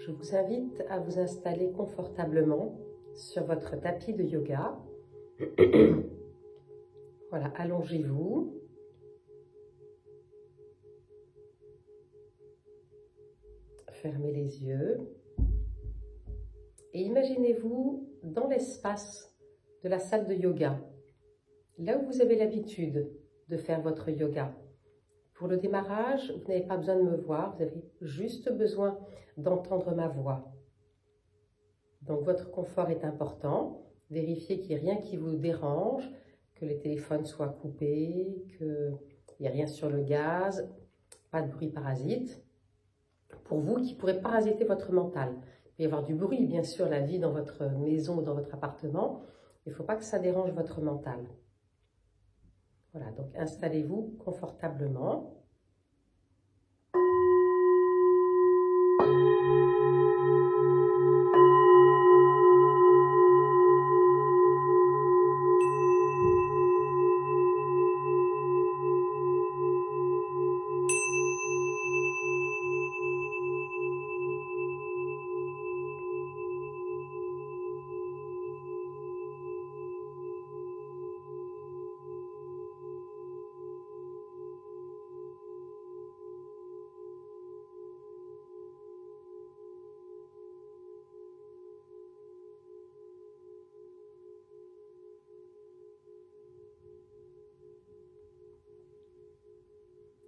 Je vous invite à vous installer confortablement sur votre tapis de yoga. Voilà, allongez-vous. Fermez les yeux. Et imaginez-vous dans l'espace de la salle de yoga, là où vous avez l'habitude de faire votre yoga. Pour le démarrage, vous n'avez pas besoin de me voir, vous avez juste besoin d'entendre ma voix. Donc votre confort est important. Vérifiez qu'il n'y ait rien qui vous dérange, que les téléphones soient coupés, qu'il n'y ait rien sur le gaz, pas de bruit parasite. Pour vous qui pourrez parasiter votre mental. Il peut y avoir du bruit, bien sûr, la vie dans votre maison ou dans votre appartement. Il ne faut pas que ça dérange votre mental. Voilà, donc installez-vous confortablement.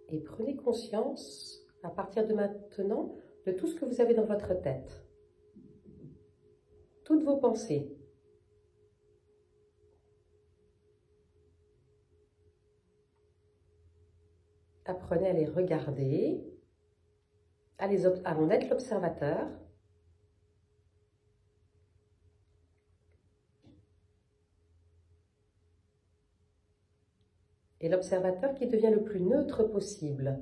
Et prenez conscience, à partir de maintenant, de tout ce que vous avez dans votre tête. Toutes vos pensées. Apprenez à les regarder, à en être l'observateur. Et l'observateur qui devient le plus neutre possible.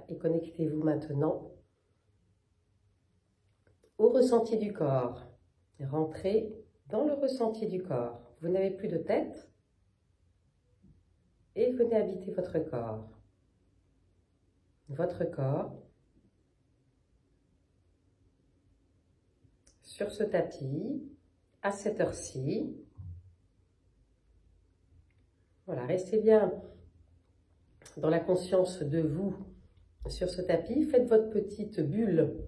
Et connectez-vous maintenant au ressenti du corps. Rentrez dans le ressenti du corps. Vous n'avez plus de tête et venez habiter votre corps. Votre corps sur ce tapis, à cette heure-ci. Voilà, restez bien dans la conscience de vous sur ce tapis. Faites votre petite bulle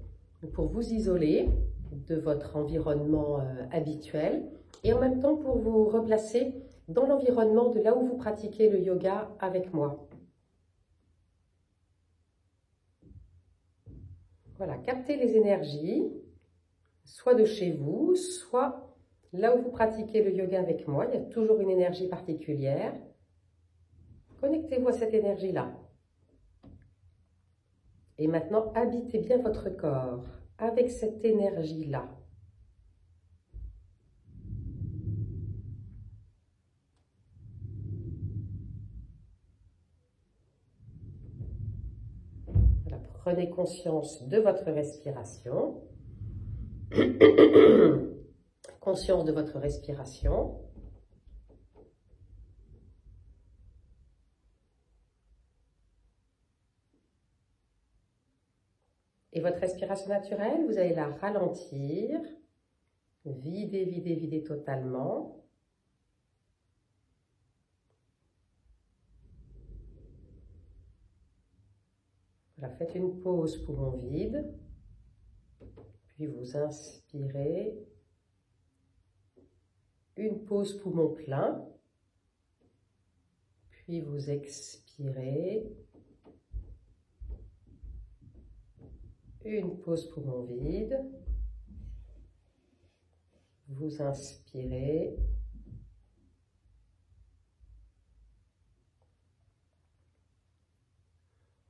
pour vous isoler de votre environnement habituel et en même temps pour vous replacer dans l'environnement de là où vous pratiquez le yoga avec moi. Voilà, captez les énergies, soit de chez vous, soit là où vous pratiquez le yoga avec moi. Il y a toujours une énergie particulière. Connectez-vous à cette énergie-là. Et maintenant, habitez bien votre corps avec cette énergie-là. Voilà, prenez conscience de votre respiration. Conscience de votre respiration. Et votre respiration naturelle, vous allez la ralentir, vider, vider, vider totalement. Voilà, faites une pause poumon vide, puis vous inspirez, une pause poumon plein, puis vous expirez, une pause poumon vide, vous inspirez,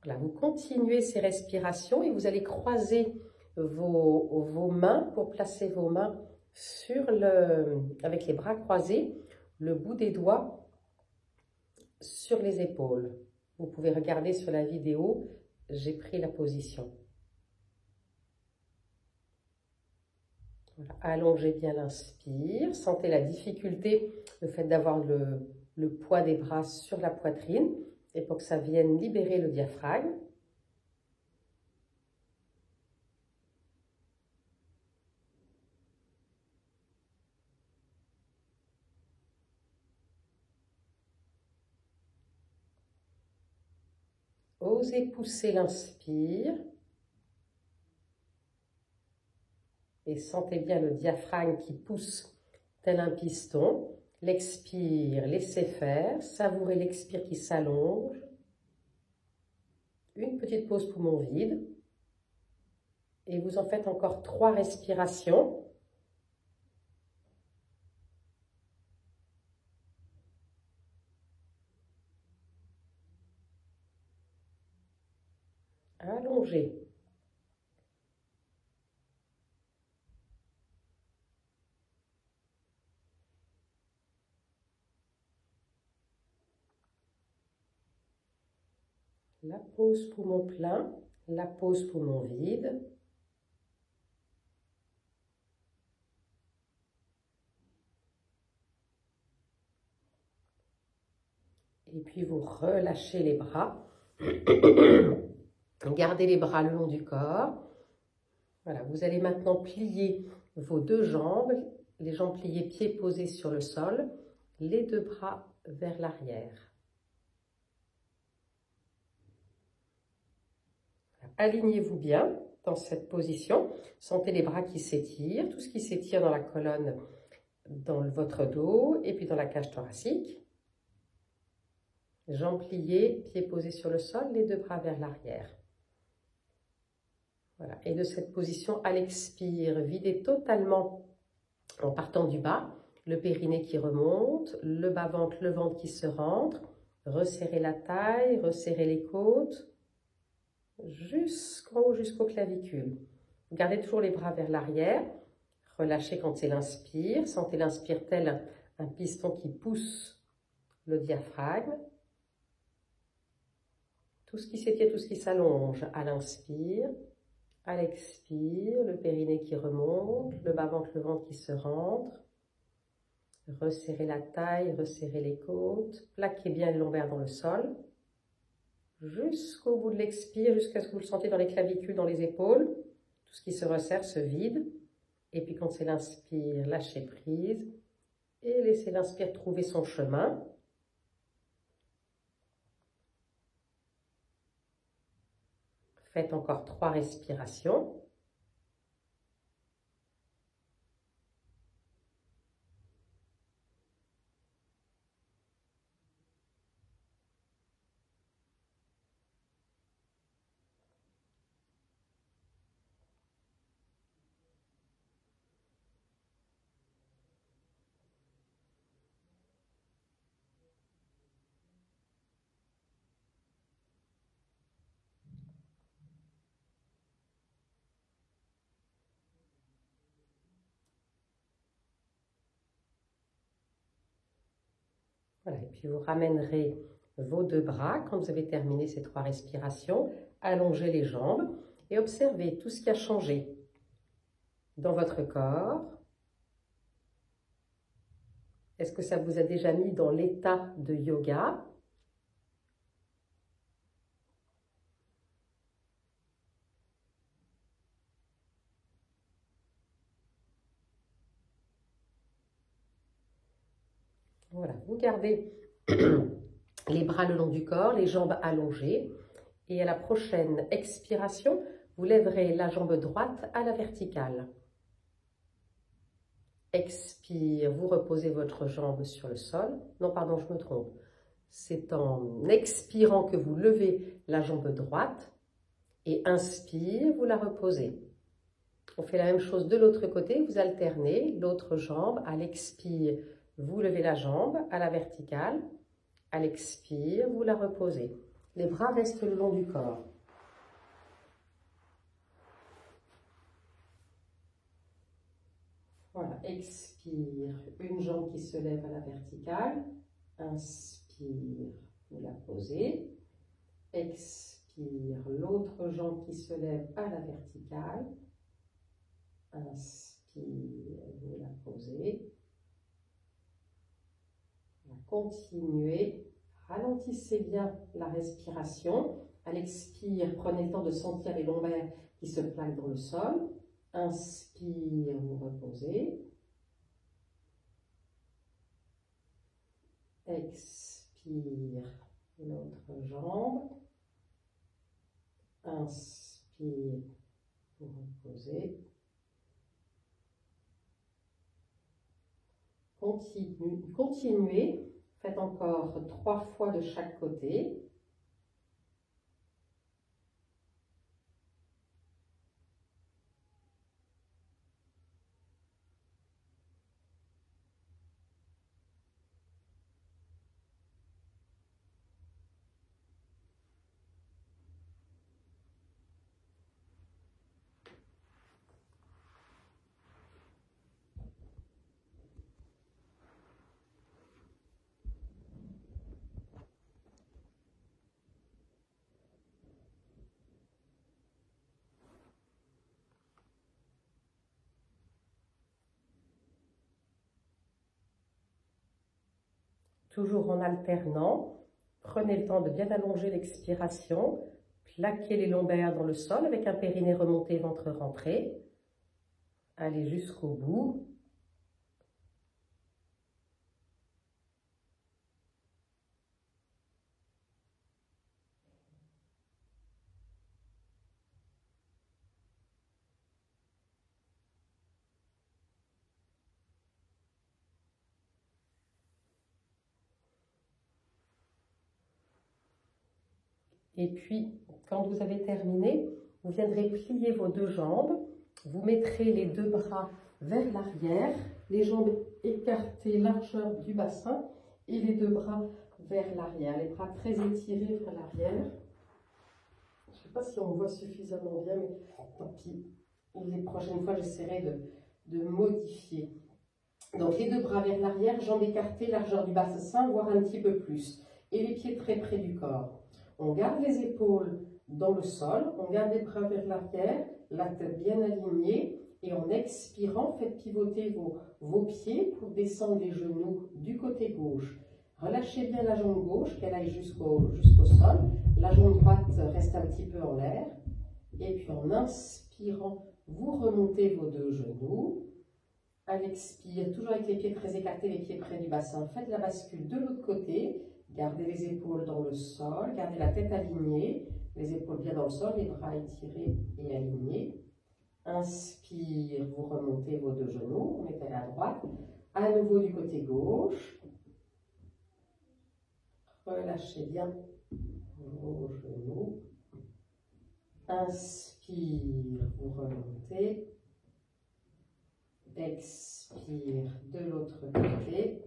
voilà, vous continuez ces respirations et vous allez croiser vos mains pour placer vos mains avec les bras croisés, le bout des doigts sur les épaules. Vous pouvez regarder sur la vidéo, j'ai pris la position. Voilà. Allongez bien l'inspire, sentez la difficulté, le fait d'avoir le poids des bras sur la poitrine et pour que ça vienne libérer le diaphragme. Osez pousser l'inspire et sentez bien le diaphragme qui pousse tel un piston. L'expire, laissez faire, savourez l'expire qui s'allonge. Une petite pause poumon vide. Et vous en faites encore 3 respirations. Allongez. La pause poumon plein, la pause poumon vide. Et puis vous relâchez les bras. Gardez les bras le long du corps. Voilà, vous allez maintenant plier vos 2 jambes, les jambes pliées, pieds posés sur le sol, les 2 bras vers l'arrière. Alignez-vous bien dans cette position. Sentez les bras qui s'étirent, tout ce qui s'étire dans la colonne, dans votre dos et puis dans la cage thoracique. Jambes pliées, pieds posés sur le sol, les 2 bras vers l'arrière. Voilà. Et de cette position, à l'expire, videz totalement en partant du bas, le périnée qui remonte, le bas-ventre, le ventre qui se rentre. Resserrez la taille, resserrez les côtes, jusqu'en haut, jusqu'aux clavicules. Gardez toujours les bras vers l'arrière. Relâchez quand c'est l'inspire. Sentez l'inspire tel un piston qui pousse le diaphragme. Tout ce qui s'étire, tout ce qui s'allonge à l'inspire. À l'expire, le périnée qui remonte, le bas-ventre, le ventre qui se rentre. Resserrez la taille, resserrez les côtes. Plaquez bien les lombaires dans le sol. Jusqu'au bout de l'expire, jusqu'à ce que vous le sentiez dans les clavicules, dans les épaules. Tout ce qui se resserre se vide. Et puis quand c'est l'inspire, lâchez prise. Et laissez l'inspire trouver son chemin. Faites encore 3 respirations. Voilà, et puis vous ramènerez vos 2 bras, quand vous avez terminé ces 3 respirations, allongez les jambes et observez tout ce qui a changé dans votre corps. Est-ce que ça vous a déjà mis dans l'état de yoga? Voilà, vous gardez les bras le long du corps, les jambes allongées. Et à la prochaine expiration, vous lèverez la jambe droite à la verticale. Expire, vous reposez votre jambe sur le sol. Non, pardon, je me trompe. C'est en expirant que vous levez la jambe droite. Et inspire, vous la reposez. On fait la même chose de l'autre côté, vous alternez l'autre jambe à l'expire. Vous levez la jambe à la verticale, à l'expire, vous la reposez. Les bras restent le long du corps. Voilà, expire, une jambe qui se lève à la verticale, inspire, vous la posez. Expire, l'autre jambe qui se lève à la verticale, inspire, vous la posez. Continuez. Ralentissez bien la respiration. À l'expire, prenez le temps de sentir les lombaires qui se plaquent dans le sol. Inspire, vous reposez. Expire, l'autre jambe. Inspire, vous reposez. Continuez. Faites encore 3 fois de chaque côté. Toujours en alternant, prenez le temps de bien allonger l'expiration, plaquez les lombaires dans le sol avec un périnée remonté, ventre rentré. Allez jusqu'au bout. Et puis, quand vous avez terminé, vous viendrez plier vos 2 jambes. Vous mettrez les 2 bras vers l'arrière, les jambes écartées, largeur du bassin, et les 2 bras vers l'arrière. Les bras très étirés vers l'arrière. Je ne sais pas si on voit suffisamment bien, mais tant pis. Les prochaines fois, j'essaierai de modifier. Donc, les 2 bras vers l'arrière, jambes écartées, largeur du bassin, voire un petit peu plus. Et les pieds très près du corps. On garde les épaules dans le sol, on garde les bras vers l'arrière, la tête bien alignée, et en expirant, faites pivoter vos pieds pour descendre les genoux du côté gauche. Relâchez bien la jambe gauche, qu'elle aille jusqu'au sol. La jambe droite reste un petit peu en l'air. Et puis en inspirant, vous remontez vos 2 genoux. À l'expire, toujours avec les pieds très écartés, les pieds près du bassin, faites la bascule de l'autre côté. Gardez les épaules dans le sol, gardez la tête alignée, les épaules bien dans le sol, les bras étirés et alignés. Inspire, vous remontez vos 2 genoux, mettez à droite, à nouveau du côté gauche. Relâchez bien vos genoux. Inspire, vous remontez. Expire de l'autre côté.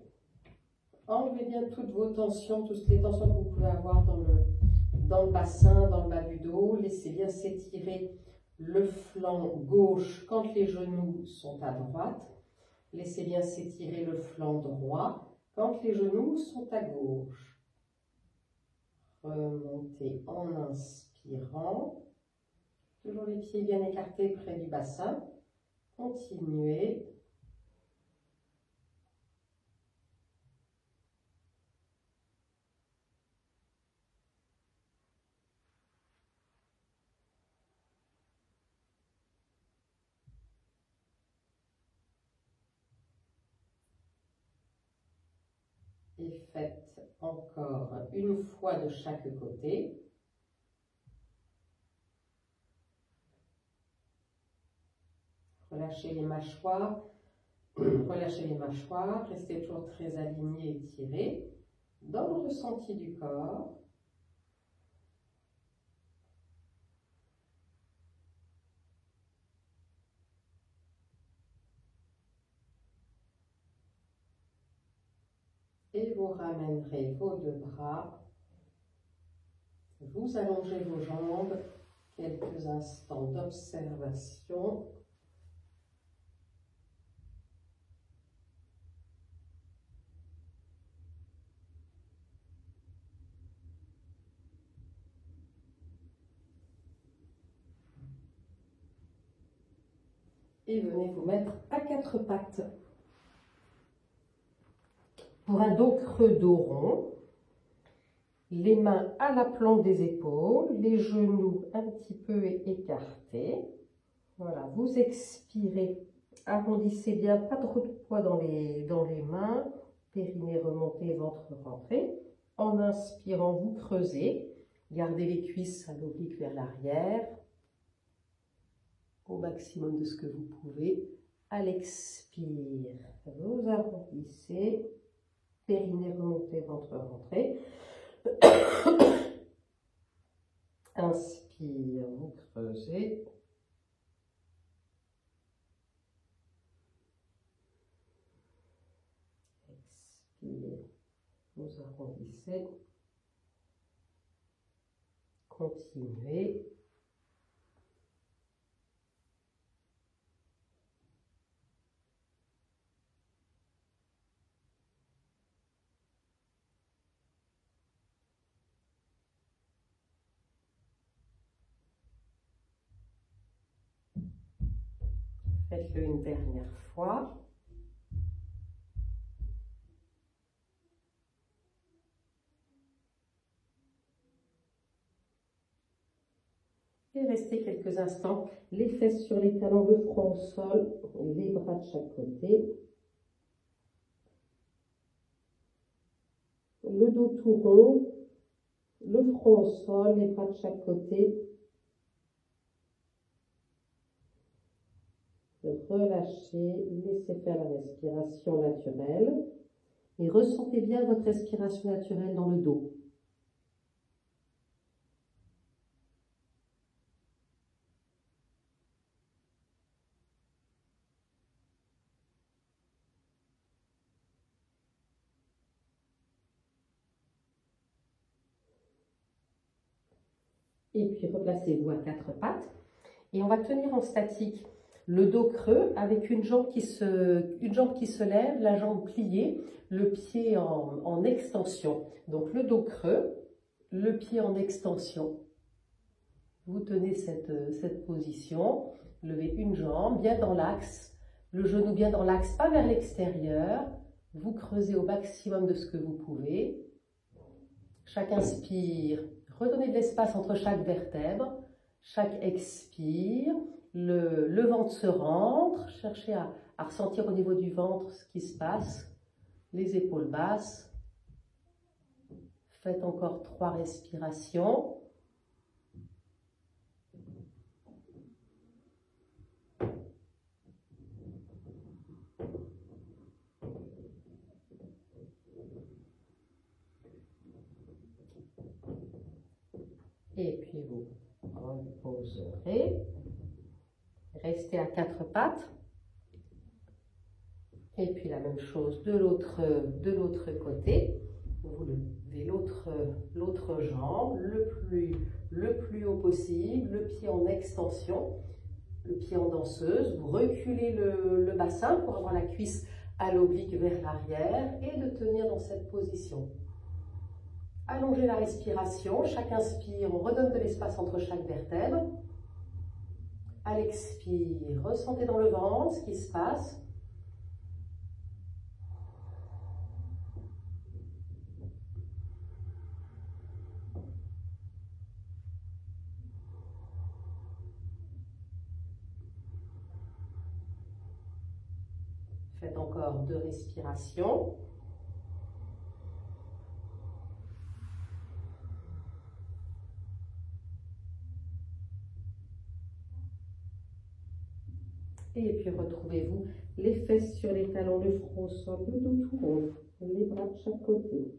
Enlevez bien toutes vos tensions, toutes les tensions que vous pouvez avoir dans le bassin, dans le bas du dos. Laissez bien s'étirer le flanc gauche quand les genoux sont à droite. Laissez bien s'étirer le flanc droit quand les genoux sont à gauche. Remontez en inspirant. Toujours les pieds bien écartés près du bassin. Continuez. Et faites encore 1 fois de chaque côté. Relâchez les mâchoires, restez toujours très alignés et étirés dans le ressenti du corps. Et vous ramènerez vos 2 bras, vous allongez vos jambes, quelques instants d'observation. Et venez vous mettre à 4 pattes. Pour un dos creux, dos rond, les mains à la plante des épaules, les genoux un petit peu écartés. Voilà, vous expirez, arrondissez bien, pas trop de poids dans les mains, périnée remonté, ventre rentré. En inspirant, vous creusez, gardez les cuisses à l'oblique vers l'arrière, au maximum de ce que vous pouvez. À l'expire, vous arrondissez, périnée remonté, ventre rentré. Inspire, vous creusez. Expire, vous arrondissez. Continuez. Faites-le une dernière fois. Et restez quelques instants, les fesses sur les talons, le front au sol, les bras de chaque côté. Le dos tout rond, le front au sol, les bras de chaque côté. Relâchez, laissez faire la respiration naturelle et ressentez bien votre respiration naturelle dans le dos. Et puis replacez-vous à quatre pattes et on va tenir en statique. Le dos creux avec une jambe qui se lève, la jambe pliée, le pied en extension. Donc le dos creux, le pied en extension. Vous tenez cette position, levez une jambe bien dans l'axe, le genou bien dans l'axe, pas vers l'extérieur. Vous creusez au maximum de ce que vous pouvez. Chaque inspire, redonnez de l'espace entre chaque vertèbre. Chaque expire, le ventre se rentre, cherchez à ressentir au niveau du ventre ce qui se passe, les épaules basses. Faites encore 3 respirations. Et puis vous reposerez. Restez à quatre pattes. Et puis la même chose de l'autre côté. Vous levez l'autre jambe le plus haut possible, le pied en extension, le pied en danseuse. Vous reculez le bassin pour avoir la cuisse à l'oblique vers l'arrière et de tenir dans cette position. Allongez la respiration, chaque inspire, on redonne de l'espace entre chaque vertèbre. À l'expire, ressentez dans le ventre ce qui se passe. Faites encore 2 respirations. Et puis retrouvez-vous les fesses sur les talons, le front au sol, le dos tout rond, les bras de chaque côté.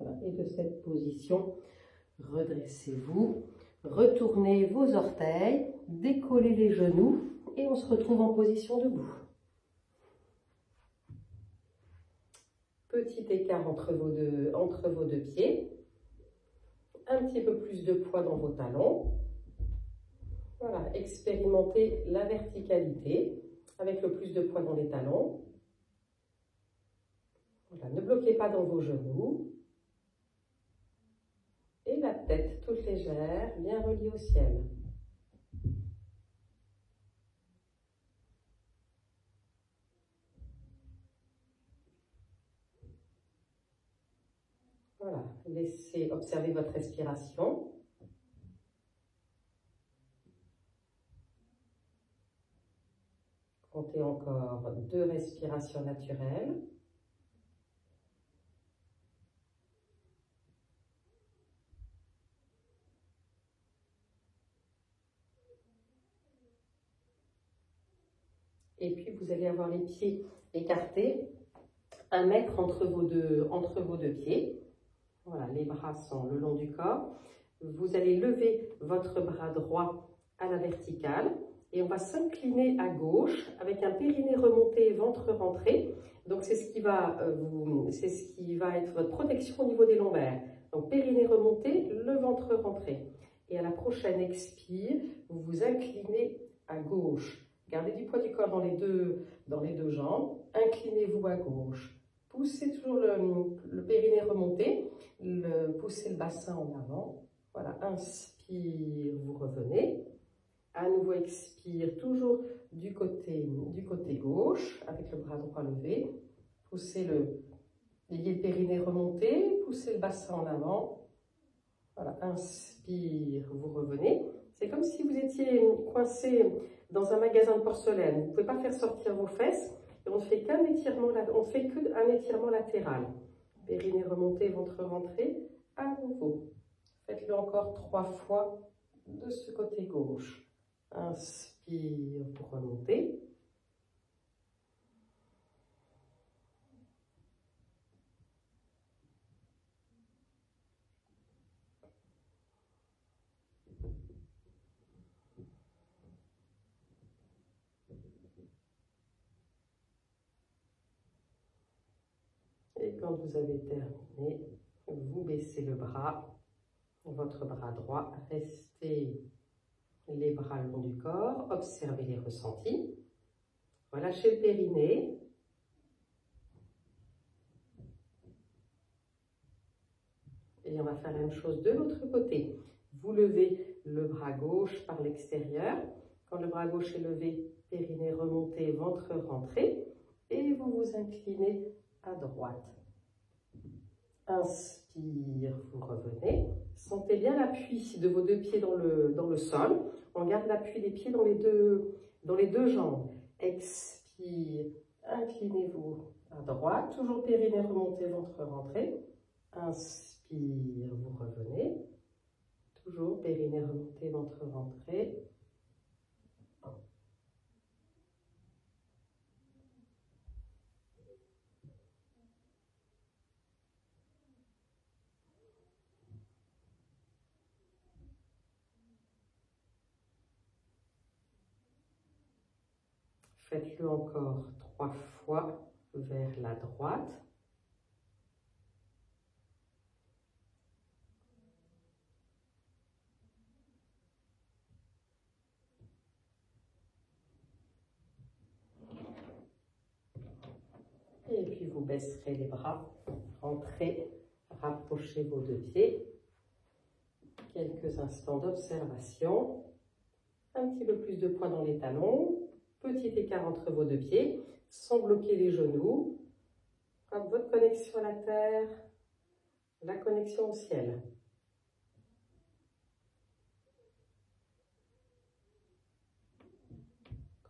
Voilà. Et de cette position, redressez-vous, retournez vos orteils, décollez les genoux et on se retrouve en position debout. Petit écart entre vos deux pieds. un petit peu plus de poids dans vos talons. Voilà, expérimentez la verticalité avec le plus de poids dans les talons. Voilà, ne bloquez pas dans vos genoux. Et la tête toute légère, bien reliée au ciel. Voilà, laissez observer votre respiration. Comptez encore 2 respirations naturelles. Et puis, vous allez avoir les pieds écartés, 1 mètre entre vos deux pieds. Voilà, les bras sont le long du corps. Vous allez lever votre bras droit à la verticale et on va s'incliner à gauche avec un périnée remonté, ventre rentré. Donc, c'est ce qui va être votre protection au niveau des lombaires. Donc, périnée remonté, le ventre rentré. Et à la prochaine expire, vous vous inclinez à gauche. Gardez du poids du corps dans les deux jambes. Inclinez-vous à gauche. Poussez toujours le périnée remonté. Poussez le bassin en avant. Voilà, inspire, vous revenez. À nouveau, expire, toujours du côté gauche, avec le bras droit levé. Poussez ayez le périnée remonté, poussez le bassin en avant. Voilà, inspire, vous revenez. C'est comme si vous étiez coincé dans un magasin de porcelaine. Vous ne pouvez pas faire sortir vos fesses. Et on ne fait qu'un étirement, étirement latéral. Périnée remonté, ventre rentré. À nouveau. Faites-le encore 3 fois de ce côté gauche. Inspire pour remonter. Et quand vous avez terminé, vous baissez le bras, votre bras droit. Restez les bras le long du corps. Observez les ressentis. Relâchez le périnée. Et on va faire la même chose de l'autre côté. Vous levez le bras gauche par l'extérieur. Quand le bras gauche est levé, périnée remonté, ventre rentré. Et vous vous inclinez à droite. Inspire, vous revenez. Sentez bien l'appui de vos 2 pieds dans le sol. On garde l'appui des pieds dans les deux jambes. Expire, inclinez-vous à droite. Toujours périnée remonté, ventre rentré. Inspire, vous revenez. Toujours périnée remonté, ventre rentré. Faites-le encore 3 fois vers la droite. Et puis vous baisserez les bras, rentrez, rapprochez vos 2 pieds. Quelques instants d'observation. Un petit peu plus de poids dans les talons. Petit écart entre vos 2 pieds, sans bloquer les genoux. Comme votre connexion à la terre, la connexion au ciel.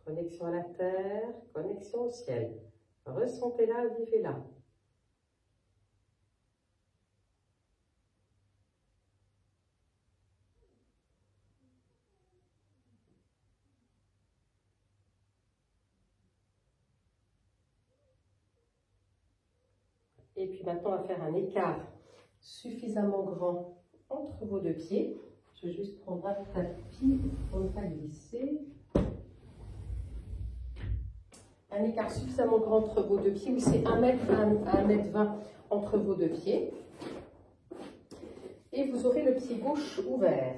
Connexion à la terre, connexion au ciel. Ressentez-la, vivez-la. Et puis maintenant, on va faire un écart suffisamment grand entre vos 2 pieds. Je vais juste prendre un tapis pour ne pas glisser. Un écart suffisamment grand entre vos 2 pieds, oui, c'est 1 m à 1 m 20 entre vos 2 pieds. Et vous aurez le pied gauche ouvert.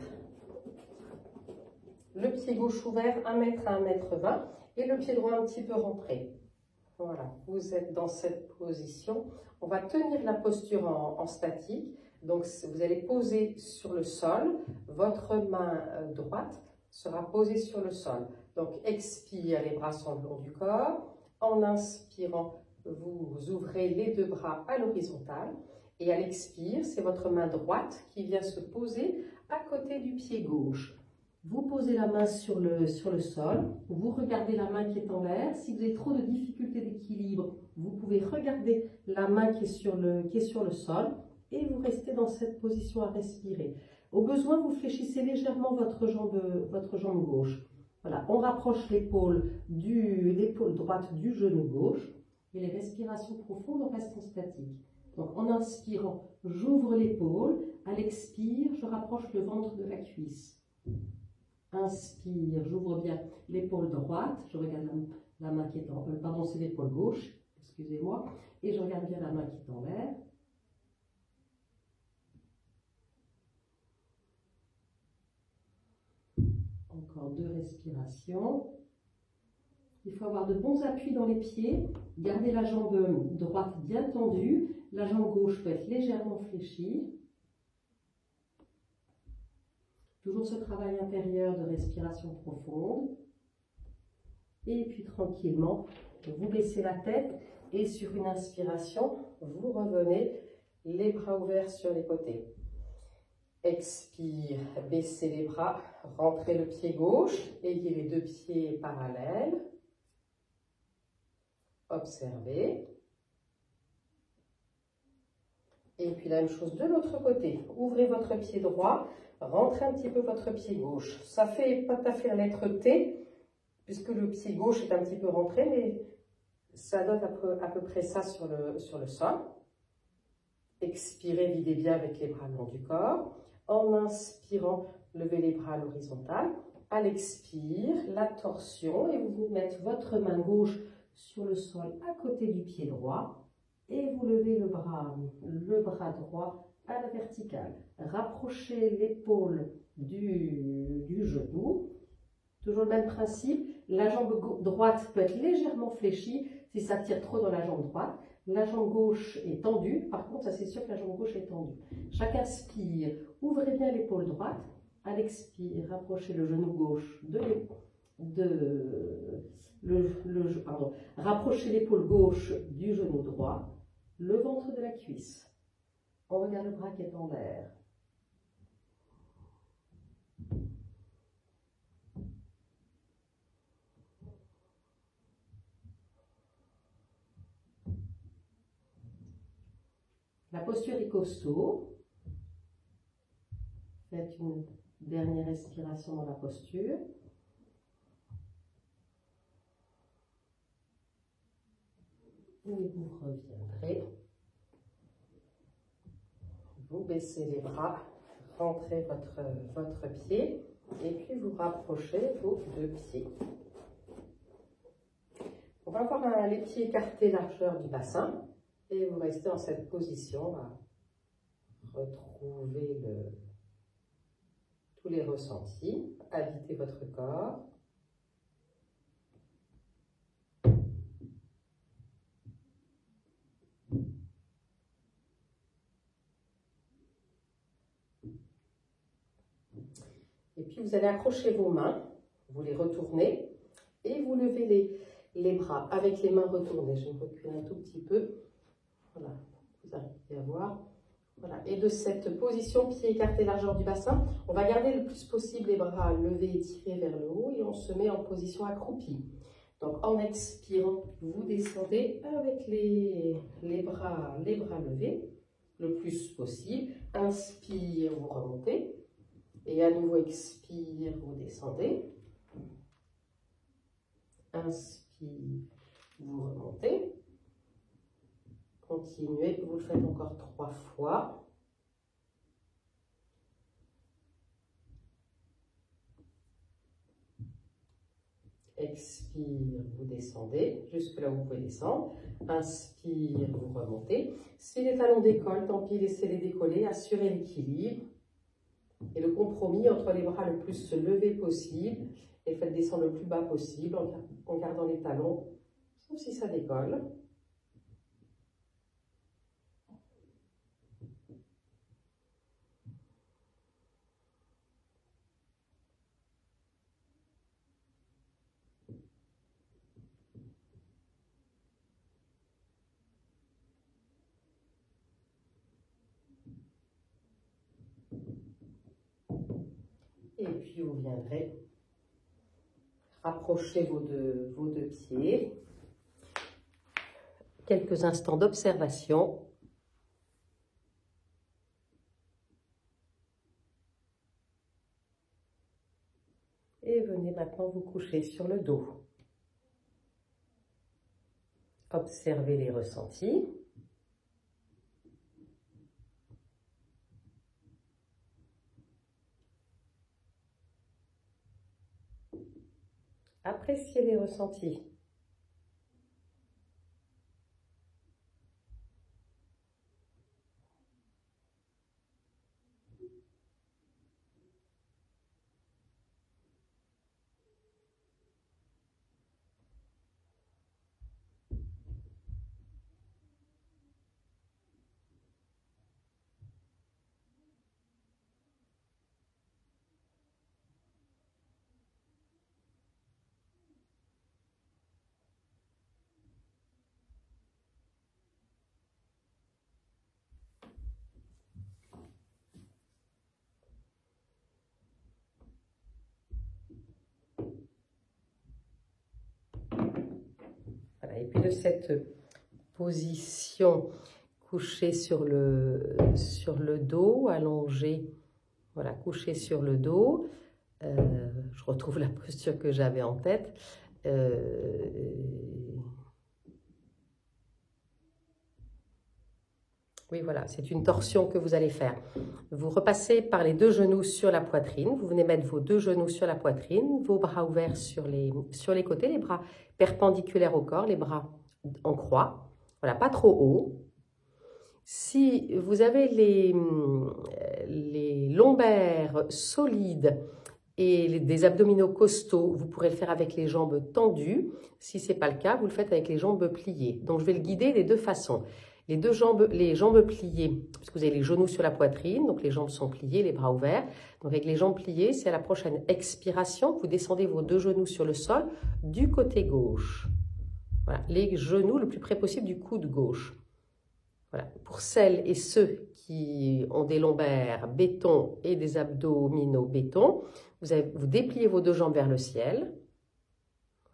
Le pied gauche ouvert 1 mètre à 1,20 m et le pied droit un petit peu rentré. Voilà, vous êtes dans cette position. On va tenir la posture en statique. Donc, vous allez poser sur le sol. Votre main droite sera posée sur le sol. Donc, expire, les bras sont le long du corps. En inspirant, vous ouvrez les 2 bras à l'horizontale. Et à l'expire, c'est votre main droite qui vient se poser à côté du pied gauche. Vous posez la main sur le sol, vous regardez la main qui est en l'air. Si vous avez trop de difficultés d'équilibre, vous pouvez regarder la main qui est sur le sol et vous restez dans cette position à respirer. Au besoin, vous fléchissez légèrement votre jambe gauche. Voilà, on rapproche l'épaule droite du genou gauche et les respirations profondes, on reste en statique. Donc en inspirant, j'ouvre l'épaule. À l'expire, je rapproche le ventre de la cuisse. Inspire, j'ouvre bien l'épaule droite, je regarde la main qui est en pardon, c'est l'épaule gauche, excusez-moi, et je regarde bien la main qui est en l'air. Encore 2 respirations. Il faut avoir de bons appuis dans les pieds, garder la jambe droite bien tendue, la jambe gauche peut être légèrement fléchie. Toujours ce travail intérieur de respiration profonde. Et puis tranquillement, vous baissez la tête et sur une inspiration, vous revenez les bras ouverts sur les côtés. Expire, baissez les bras, rentrez le pied gauche, ayez les 2 pieds parallèles. Observez. Et puis la même chose de l'autre côté. Ouvrez votre pied droit, rentrez un petit peu votre pied gauche. Ça fait pas tout à fait la lettre T, puisque le pied gauche est un petit peu rentré, mais ça donne à peu près ça sur le sol. Expirez, videz bien avec les bras le long du corps. En inspirant, levez les bras à l'horizontale. À l'expire, la torsion, et vous mettez votre main gauche sur le sol à côté du pied droit. Et vous levez le bras droit à la verticale. Rapprochez l'épaule du genou. Toujours le même principe. La jambe droite peut être légèrement fléchie si ça tire trop dans la jambe droite. La jambe gauche est tendue. Par contre, ça c'est sûr que la jambe gauche est tendue. Chaque inspire, ouvrez bien l'épaule droite. À l'expire, rapprochez le genou gauche rapprochez l'épaule gauche du genou droit. Le ventre de la cuisse. On regarde le bras qui est en l'air. La posture est costaud. Faites une dernière respiration dans la posture. Et vous reviendrez. Vous baissez les bras, rentrez votre pied et puis vous rapprochez vos 2 pieds. On va avoir les pieds écartés largeur du bassin et vous restez dans cette position à retrouver tous les ressentis, habiter votre corps. Et puis vous allez accrocher vos mains, vous les retournez et vous levez les bras avec les mains retournées. Je vais reculer un tout petit peu. Voilà, vous arrivez à voir. Voilà. Et de cette position, pied écarté largeur du bassin, on va garder le plus possible les bras levés et tirés vers le haut et on se met en position accroupie. Donc en expirant, vous descendez avec les bras levés le plus possible. Inspire, vous remontez. Et à nouveau, expire, vous descendez. Inspire, vous remontez. Continuez, vous le faites encore 3 fois. Expire, vous descendez jusque là où vous pouvez descendre. Inspire, vous remontez. Si les talons décollent, tant pis, laissez-les décoller. Assurez l'équilibre et le compromis entre les bras le plus levés possible et faites descendre le plus bas possible en gardant les talons, sauf si ça décolle. Et puis vous viendrez rapprocher vos deux pieds. Quelques instants d'observation. Et venez maintenant vous coucher sur le dos. Observez les ressentis. Appréciez les ressentis. Voilà, et puis de cette position couché sur le dos, allongé, voilà, couché sur le dos. Je retrouve la posture que j'avais en tête. Oui, voilà, c'est une torsion que vous allez faire. Vous repassez par les deux genoux sur la poitrine. Vous venez mettre vos deux genoux sur la poitrine, vos bras ouverts sur les côtés, les bras perpendiculaires au corps, les bras en croix. Voilà, pas trop haut. Si vous avez les lombaires solides et des abdominaux costauds, vous pourrez le faire avec les jambes tendues. Si ce n'est pas le cas, vous le faites avec les jambes pliées. Donc, je vais le guider des deux façons. Les jambes pliées, parce que vous avez les genoux sur la poitrine, donc les jambes sont pliées, les bras ouverts. Donc, avec les jambes pliées, c'est à la prochaine expiration, vous descendez vos deux genoux sur le sol du côté gauche. Voilà, les genoux le plus près possible du coude gauche. Voilà. Pour celles et ceux qui ont des lombaires béton et des abdominaux béton, vous dépliez vos deux jambes vers le ciel.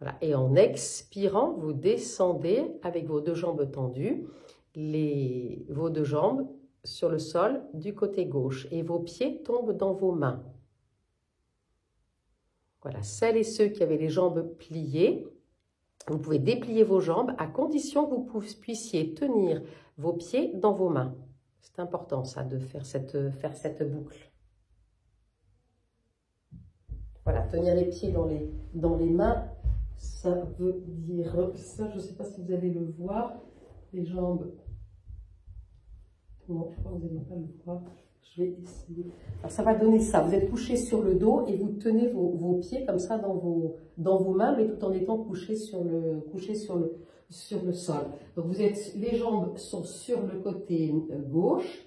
Voilà. Et en expirant, vous descendez avec vos deux jambes tendues, vos deux jambes sur le sol du côté gauche. Et vos pieds tombent dans vos mains. Voilà. Celles et ceux qui avaient les jambes pliées, vous pouvez déplier vos jambes à condition que vous puissiez tenir vos pieds dans vos mains. C'est important ça, de faire cette boucle. Voilà, tenir les pieds dans les mains, ça veut dire ça, je ne sais pas si vous allez le voir, les jambes, non, je crois que vous n'allez pas le voir, je vais essayer. Alors ça va donner ça, vous êtes couché sur le dos et vous tenez vos pieds comme ça dans vos mains, mais tout en étant couché sur le sol. Donc les jambes sont sur le côté gauche.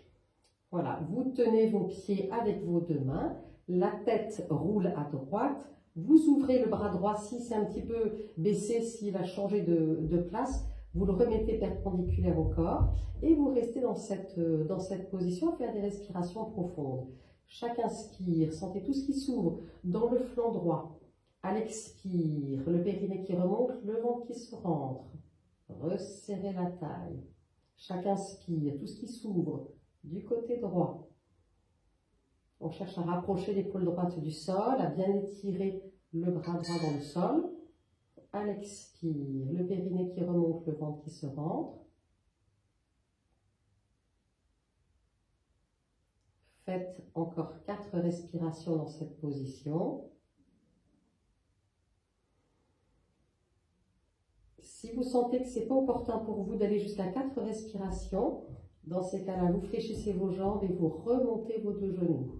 Voilà, vous tenez vos pieds avec vos deux mains, la tête roule à droite, vous ouvrez le bras droit, si c'est un petit peu baissé, s'il a changé de place, vous le remettez perpendiculaire au corps et vous restez dans cette position à faire des respirations profondes. Chaque inspire, sentez tout ce qui s'ouvre dans le flanc droit. À l'expire, le périnée qui remonte, le ventre qui se rentre. Resserrez la taille. Chaque inspire, tout ce qui s'ouvre du côté droit. On cherche à rapprocher l'épaule droite du sol, à bien étirer le bras droit dans le sol. À l'expire, le périnée qui remonte, le ventre qui se rentre. Faites encore 4 respirations dans cette position. Si vous sentez que ce n'est pas opportun pour vous d'aller jusqu'à 4 respirations, dans ces cas-là, vous fléchissez vos jambes et vous remontez vos 2 genoux.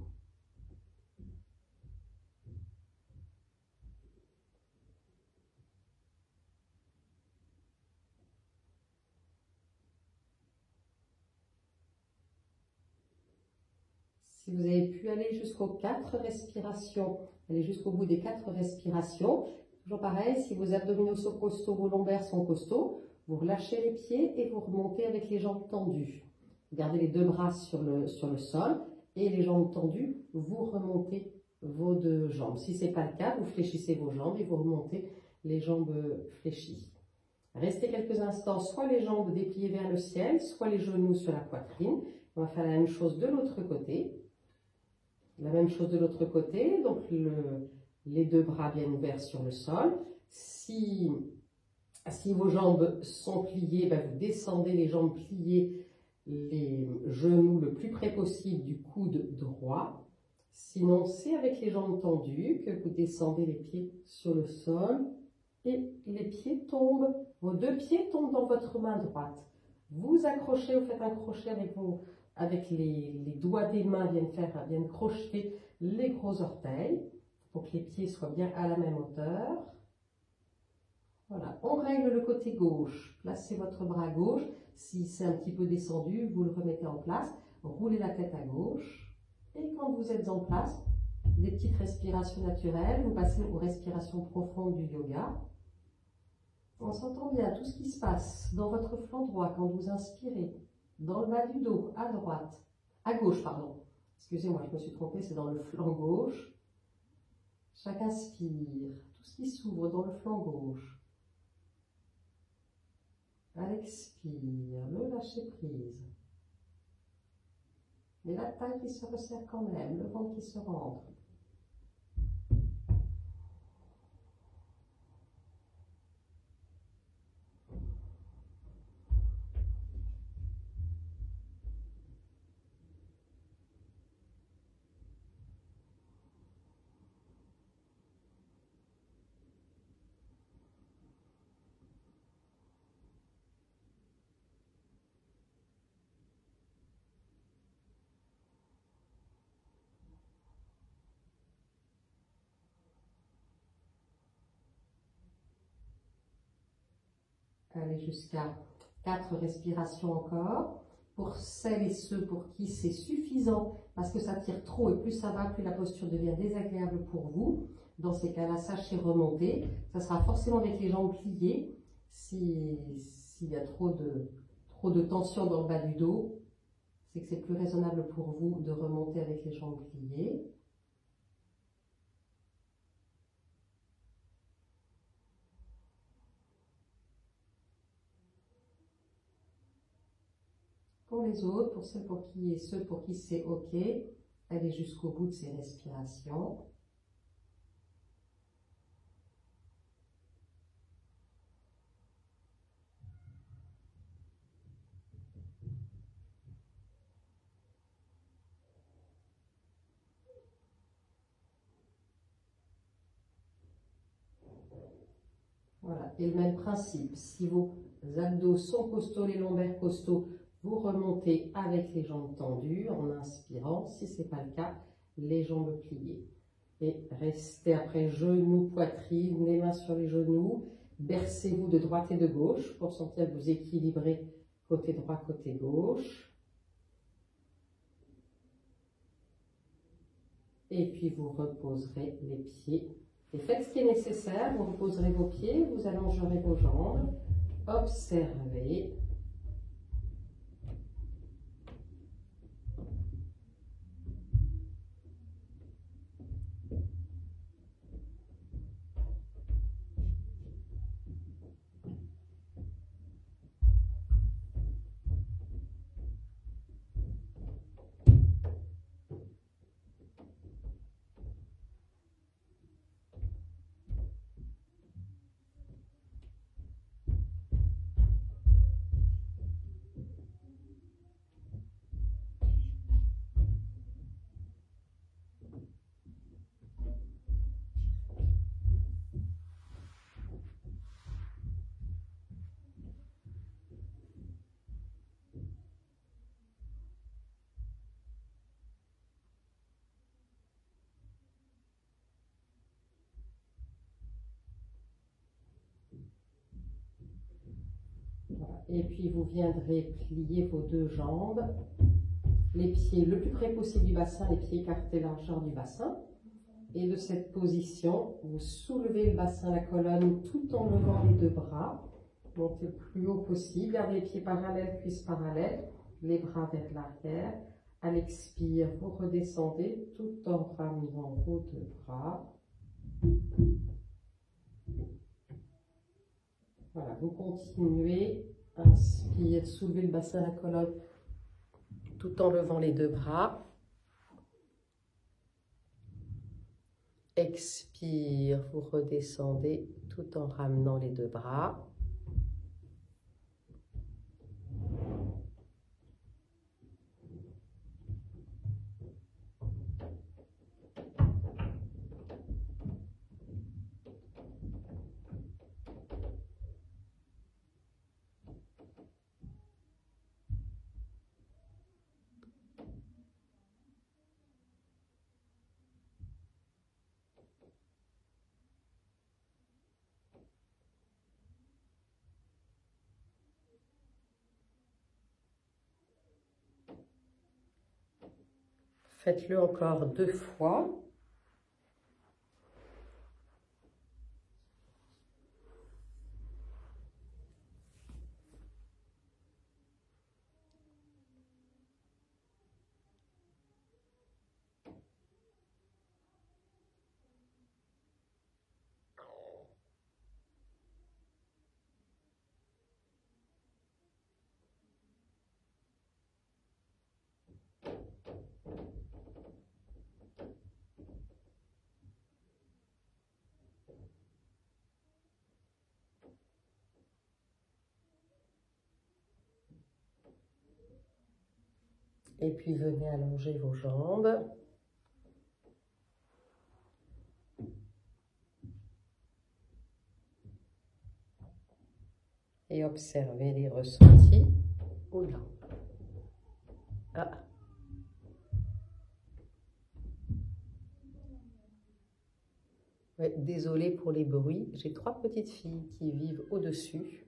Si vous avez pu aller jusqu'aux 4 respirations, allez jusqu'au bout des 4 respirations, toujours pareil, si vos abdominaux sont costauds, vos lombaires sont costauds, vous relâchez les pieds et vous remontez avec les jambes tendues. Gardez les 2 bras sur le sol et les jambes tendues, vous remontez vos 2 jambes. Si ce n'est pas le cas, vous fléchissez vos jambes et vous remontez les jambes fléchies. Restez quelques instants, soit les jambes dépliées vers le ciel, soit les genoux sur la poitrine. On va faire la même chose de l'autre côté. La même chose de l'autre côté, donc les 2 bras bien ouverts sur le sol. Si vos jambes sont pliées, vous descendez les jambes pliées, les genoux le plus près possible du coude droit. Sinon, c'est avec les jambes tendues que vous descendez les pieds sur le sol et les pieds tombent. Vos 2 pieds tombent dans votre main droite. Vous accrochez, vous faites un crochet avec les doigts des mains viennent crocheter les gros orteils pour que les pieds soient bien à la même hauteur. Voilà, on règle le côté gauche. Placez votre bras gauche. Si c'est un petit peu descendu, vous le remettez en place. Roulez la tête à gauche. Et quand vous êtes en place, des petites respirations naturelles. Vous passez aux respirations profondes du yoga. On s'entend bien tout ce qui se passe dans votre flanc droit quand vous inspirez. Dans le bas du dos, à droite, à gauche, pardon. Excusez-moi, je me suis trompée, c'est dans le flanc gauche. Chaque inspire, tout ce qui s'ouvre dans le flanc gauche. À l'expire, le lâcher prise. Mais la taille qui se resserre quand même, le ventre qui se rentre. Allez jusqu'à 4 respirations encore. Pour celles et ceux pour qui c'est suffisant, parce que ça tire trop et plus ça va, plus la posture devient désagréable pour vous. Dans ces cas-là, sachez remonter. Ça sera forcément avec les jambes pliées. S'il y a trop de tension dans le bas du dos, c'est que c'est plus raisonnable pour vous de remonter avec les jambes pliées. Pour les autres, pour celles pour qui et ceux pour qui c'est OK, allez jusqu'au bout de ces respirations. Voilà, et le même principe, si vos abdos sont costauds, les lombaires costauds, vous remontez avec les jambes tendues en inspirant. Si ce n'est pas le cas, les jambes pliées. Et restez après genoux, poitrine, les mains sur les genoux. Bercez-vous de droite et de gauche pour sentir que vous équilibrez côté droit, côté gauche. Et puis vous reposerez les pieds. Et faites ce qui est nécessaire. Vous reposerez vos pieds, vous allongerez vos jambes. Observez. Et puis vous viendrez plier vos deux jambes, les pieds le plus près possible du bassin, les pieds écartés largeur du bassin. Et de cette position, vous soulevez le bassin, la colonne, tout en levant les deux bras. Montez le plus haut possible, gardez les pieds parallèles, cuisses parallèles, les bras vers l'arrière. À l'expire, vous redescendez tout en ramenant vos deux bras. Voilà, vous continuez. Inspire, soulevez le bassin, la colonne, tout en levant les deux bras. Expire, vous redescendez tout en ramenant les deux bras. Faites-le encore 2 fois. Et puis venez allonger vos jambes. Et observez les ressentis. Oula. Ah. Ouais, désolée pour les bruits. J'ai 3 petites filles qui vivent au-dessus.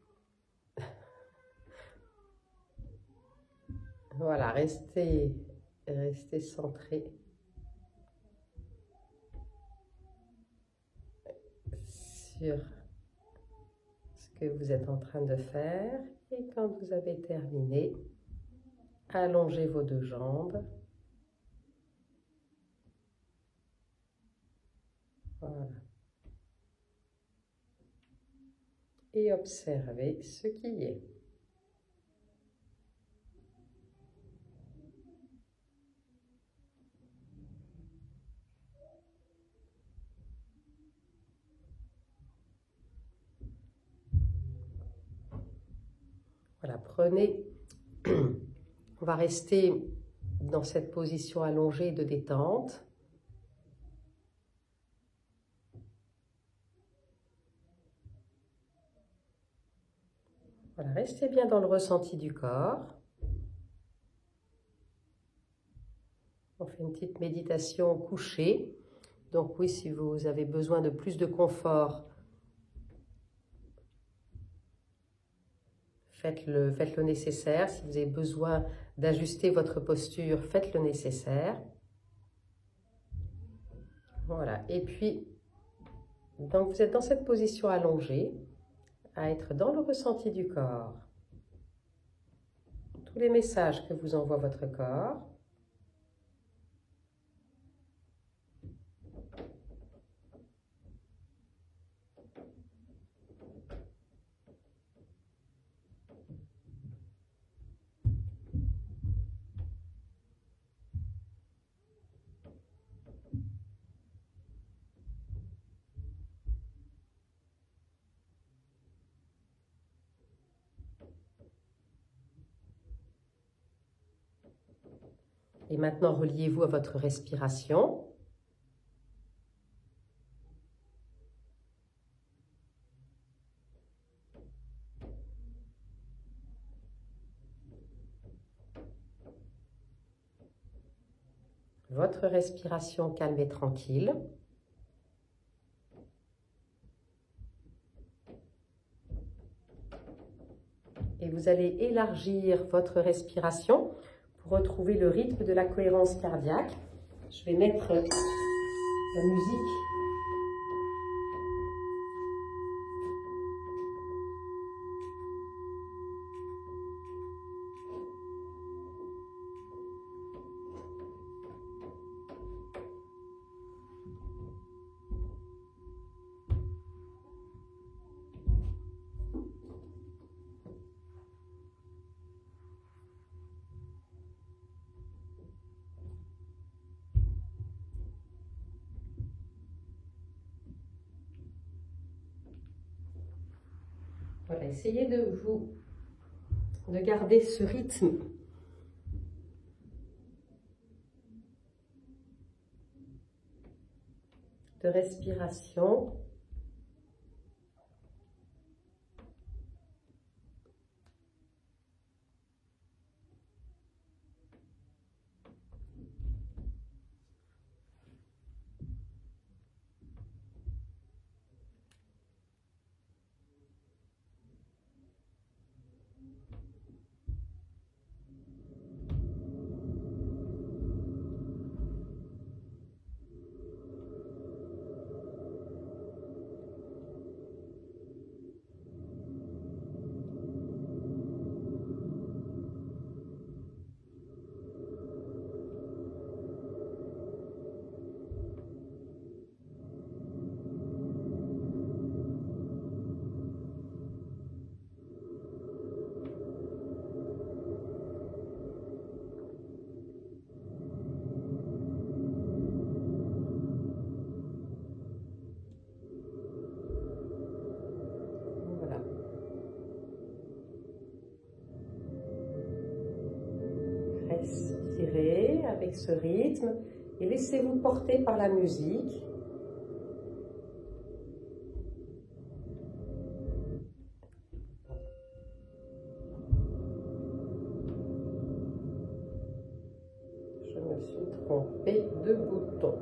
Voilà, restez centrés sur ce que vous êtes en train de faire. Et quand vous avez terminé, allongez vos 2 jambes. Voilà. Et observez ce qui y est. Voilà, prenez, on va rester dans cette position allongée de détente. Voilà, restez bien dans le ressenti du corps. On fait une petite méditation couchée. Donc oui, si vous avez besoin de plus de confort, faites le nécessaire. Si vous avez besoin d'ajuster votre posture, faites le nécessaire. Voilà. Et puis, donc vous êtes dans cette position allongée, à être dans le ressenti du corps. Tous les messages que vous envoie votre corps. Et maintenant, reliez-vous à votre respiration. Votre respiration calme et tranquille. Et vous allez élargir votre respiration pour retrouver le rythme de la cohérence cardiaque. Je vais mettre la musique. Voilà, essayez de garder ce rythme de respiration. Respirez avec ce rythme et laissez-vous porter par la musique. Je me suis trompée de bouton.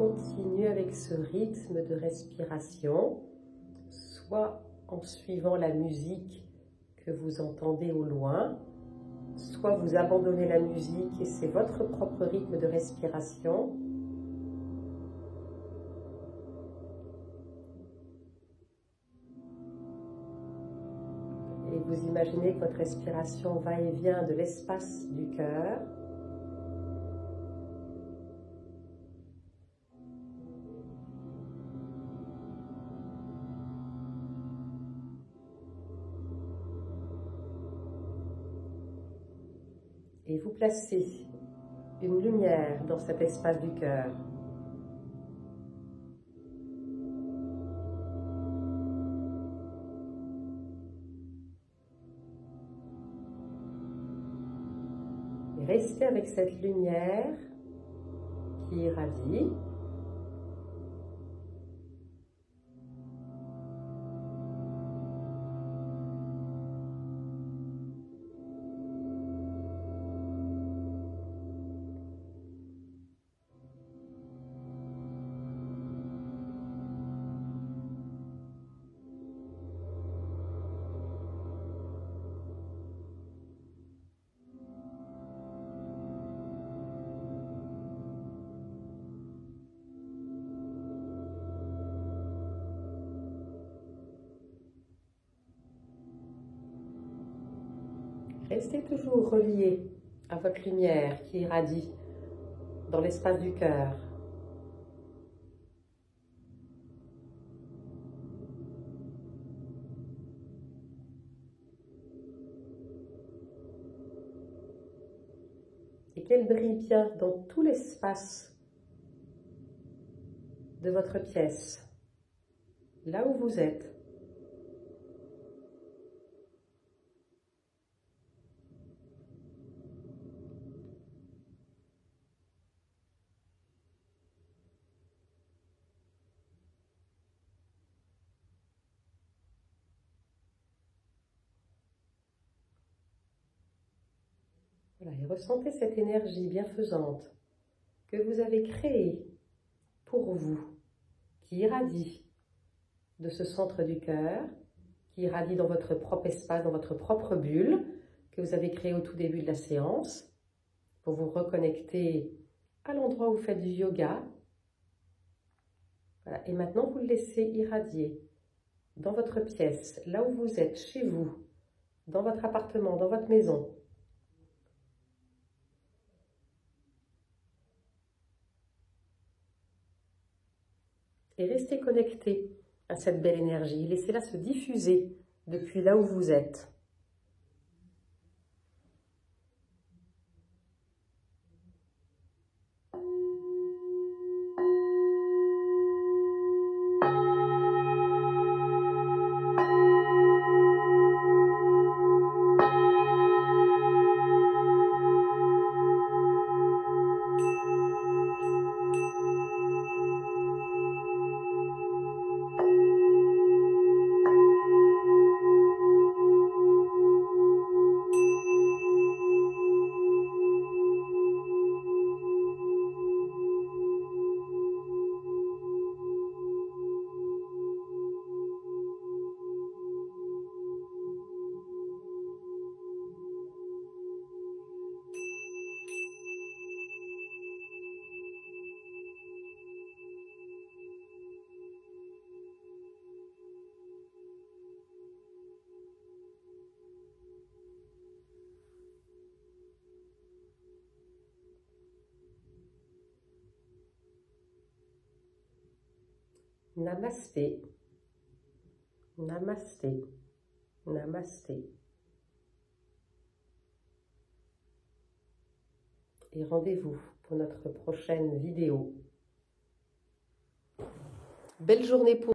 continue avec ce rythme de respiration, soit en suivant la musique que vous entendez au loin, soit vous abandonnez la musique et c'est votre propre rythme de respiration. Et vous imaginez que votre respiration va et vient de l'espace du cœur. Et vous placez une lumière dans cet espace du cœur. Et restez avec cette lumière qui irradie. Restez toujours relié à votre lumière qui irradie dans l'espace du cœur. Et qu'elle brille bien dans tout l'espace de votre pièce, là où vous êtes. Voilà, et ressentez cette énergie bienfaisante que vous avez créée pour vous, qui irradie de ce centre du cœur, qui irradie dans votre propre espace, dans votre propre bulle, que vous avez créée au tout début de la séance, pour vous reconnecter à l'endroit où vous faites du yoga. Voilà, et maintenant, vous le laissez irradier dans votre pièce, là où vous êtes, chez vous, dans votre appartement, dans votre maison. Et restez connecté à cette belle énergie. Laissez-la se diffuser depuis là où vous êtes. Namasté, namasté, namasté. Et rendez-vous pour notre prochaine vidéo. Belle journée pour